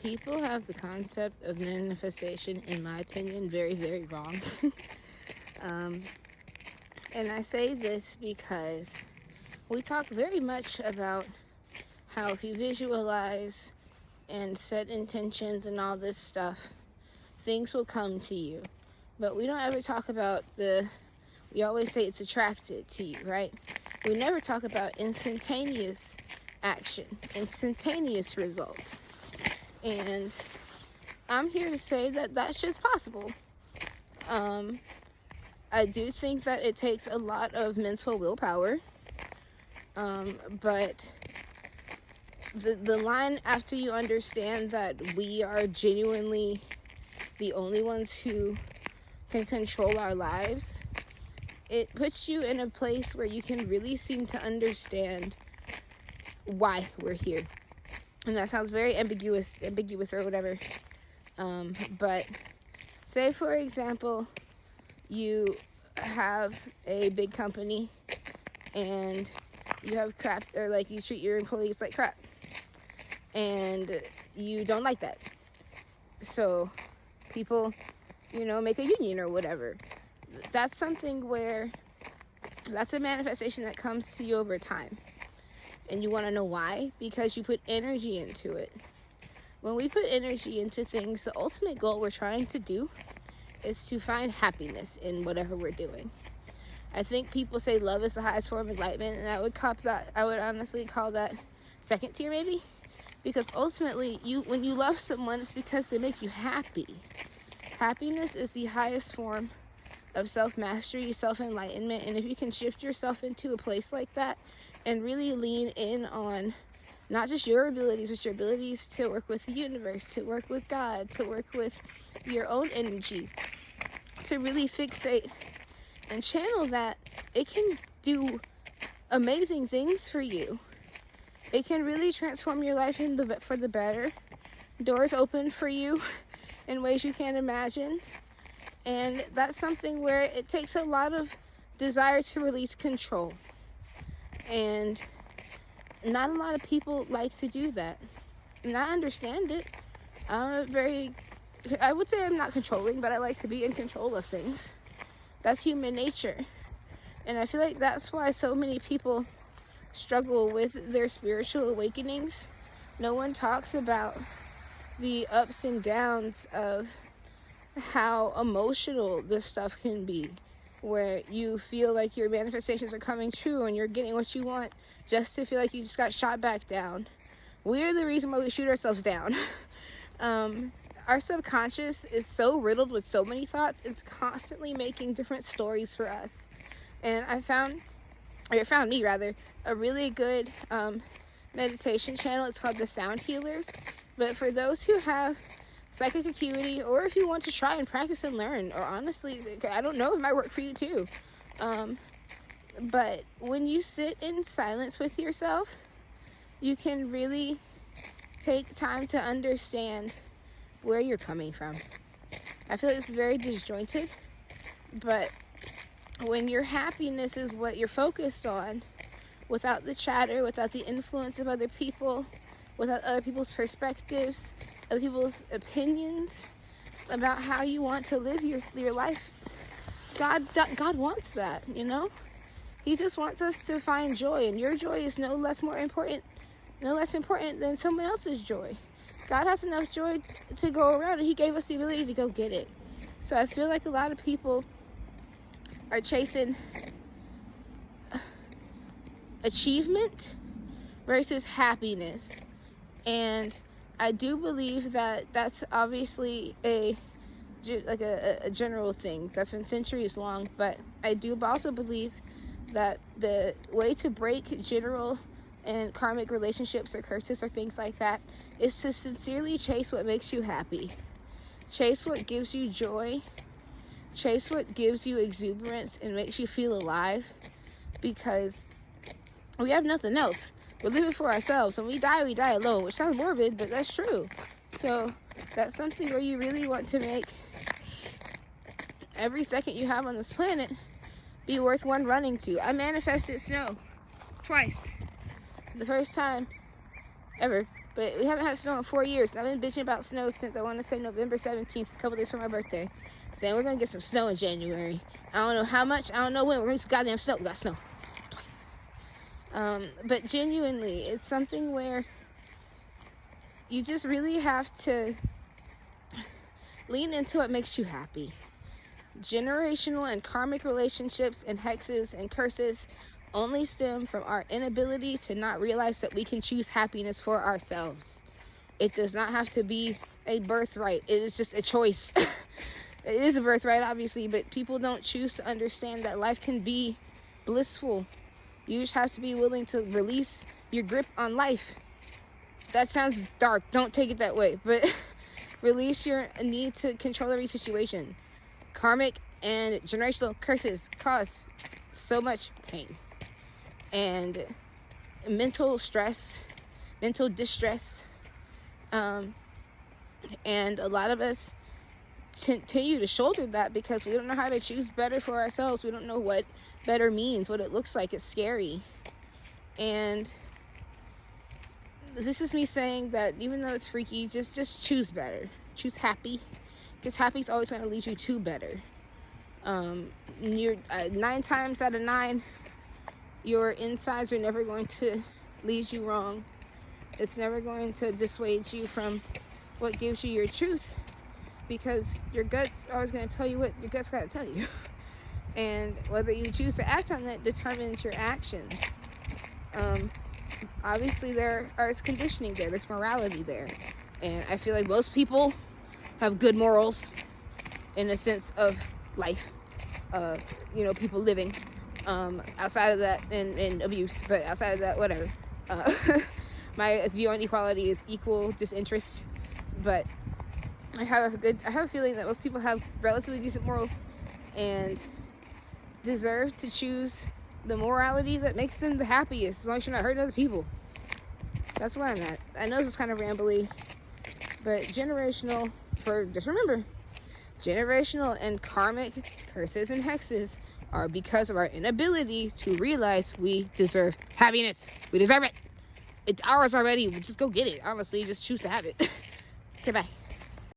People have the concept of manifestation, in my opinion, very, very wrong. um, and I say this because we talk very much about how if you visualize and set intentions and all this stuff, things will come to you. But we don't ever talk about we always say it's attracted to you, right? We never talk about instantaneous action, instantaneous results. And I'm here to say that that's just possible. I do think that it takes a lot of mental willpower. But the line after you understand that we are genuinely the only ones who can control our lives, it puts you in a place where you can really seem to understand why we're here. And that sounds very ambiguous or whatever. But say, for example, you have a big company and you have crap, or like you treat your employees like crap, and you don't like that. So people, make a union or whatever. That's something where that's a manifestation that comes to you over time. And you want to know why? Because you put energy into it. When we put energy into things, the ultimate goal we're trying to do is to find happiness in whatever we're doing. I think people say love is the highest form of enlightenment, and I would honestly call that second tier maybe. Because ultimately, when you love someone, it's because they make you happy. Happiness is the highest form of self-mastery, self-enlightenment, and if you can shift yourself into a place like that and really lean in on not just your abilities, but your abilities to work with the universe, to work with God, to work with your own energy, to really fixate and channel that, it can do amazing things for you. It can really transform your life for the better. Doors open for you in ways you can't imagine. And that's something where it takes a lot of desire to release control. And not a lot of people like to do that. And I understand it. I would say I'm not controlling, but I like to be in control of things. That's human nature. And I feel like that's why so many people struggle with their spiritual awakenings. No one talks about the ups and downs of how emotional this stuff can be, where you feel like your manifestations are coming true and you're getting what you want just to feel like you just got shot back down. We're the reason why we shoot ourselves down. Our subconscious is so riddled with so many thoughts, it's constantly making different stories for us. And it found me a really good meditation channel. It's called The Sound Healers. But for those who have psychic acuity, or if you want to try and practice and learn, or honestly, I don't know, it might work for you too. But when you sit in silence with yourself, you can really take time to understand where you're coming from. I feel like this is very disjointed, but when your happiness is what you're focused on, without the chatter, without the influence of other people, without other people's perspectives, other people's opinions about how you want to live your life, God wants that, He just wants us to find joy, and your joy is no less important than someone else's joy. God has enough joy to go around, and He gave us the ability to go get it. So I feel like a lot of people are chasing achievement versus happiness. And I do believe that that's obviously a general thing that's been centuries long, but I do also believe that the way to break general and karmic relationships or curses or things like that is to sincerely chase what makes you happy. Chase what gives you joy. Chase what gives you exuberance and makes you feel alive, because we have nothing else. We're living for ourselves. When we die alone, which sounds morbid, but that's true. So that's something where you really want to make every second you have on this planet be worth one running to. I manifested snow twice. The first time ever, But we haven't had snow in 4 years. And I've been bitching about snow since, I want to say, November 17th, a couple days from my birthday. Saying we're going to get some snow in January. I don't know how much. I don't know when. We're going to get some goddamn snow. We got snow. Twice. But genuinely, it's something where you just really have to lean into what makes you happy. Generational and karmic relationships and hexes and curses only stem from our inability to not realize that we can choose happiness for ourselves. It does not have to be a birthright. It is just a choice. It is a birthright, obviously, but people don't choose to understand that life can be blissful. You just have to be willing to release your grip on life. That sounds dark. Don't take it that way, but release your need to control every situation. Karmic and generational curses cause so much pain and mental stress, mental distress, and a lot of us continue to shoulder that because we don't know how to choose better for ourselves. We don't know what better means, what it looks like. It's scary. And this is me saying that even though it's freaky, just choose better. Choose happy, because happy is always going to lead you to better. You're 9 times out of 9, your insides are never going to lead you wrong. It's never going to dissuade you from what gives you your truth, because your gut's always going to tell you what your gut's got to tell you. And whether you choose to act on that determines your actions. Obviously there is conditioning there, there's morality there, and I feel like most people have good morals in a sense of life, people living, outside of that and abuse, but outside of that, whatever. My view on equality is equal disinterest, but I have a feeling that most people have relatively decent morals and deserve to choose the morality that makes them the happiest, as long as you're not hurting other people. That's where I'm at. I know this is kind of rambly, but just remember, generational and karmic curses and hexes are because of our inability to realize we deserve happiness. We deserve it. It's ours already. We just go get it. Honestly, just choose to have it. Okay, bye.